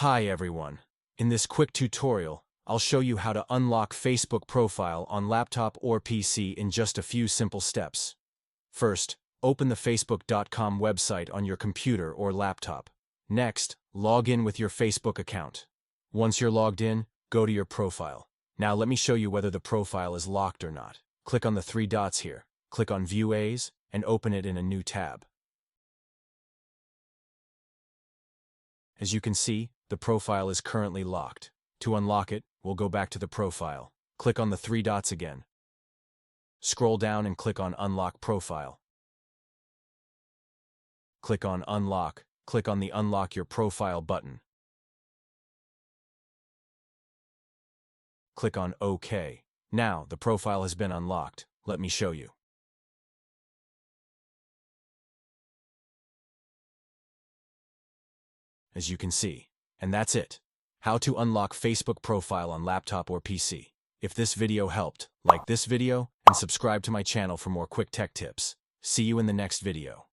Hi everyone. In this quick tutorial, I'll show you how to unlock Facebook profile on laptop or PC in just a few simple steps. First, open the facebook.com website on your computer or laptop. Next, log in with your Facebook account. Once you're logged in, go to your profile. Now let me show you whether the profile is locked or not. Click on the three dots here, click on View As, and open it in a new tab. As you can see, the profile is currently locked. To unlock it, we'll go back to the profile. Click on the three dots again. Scroll down and click on Unlock Profile. Click on Unlock. Click on the Unlock Your Profile button. Click on OK. Now, the profile has been unlocked. Let me show you. As you can see. And that's it. How to unlock Facebook profile on laptop or PC. If this video helped, like this video and subscribe to my channel for more quick tech tips. See you in the next video.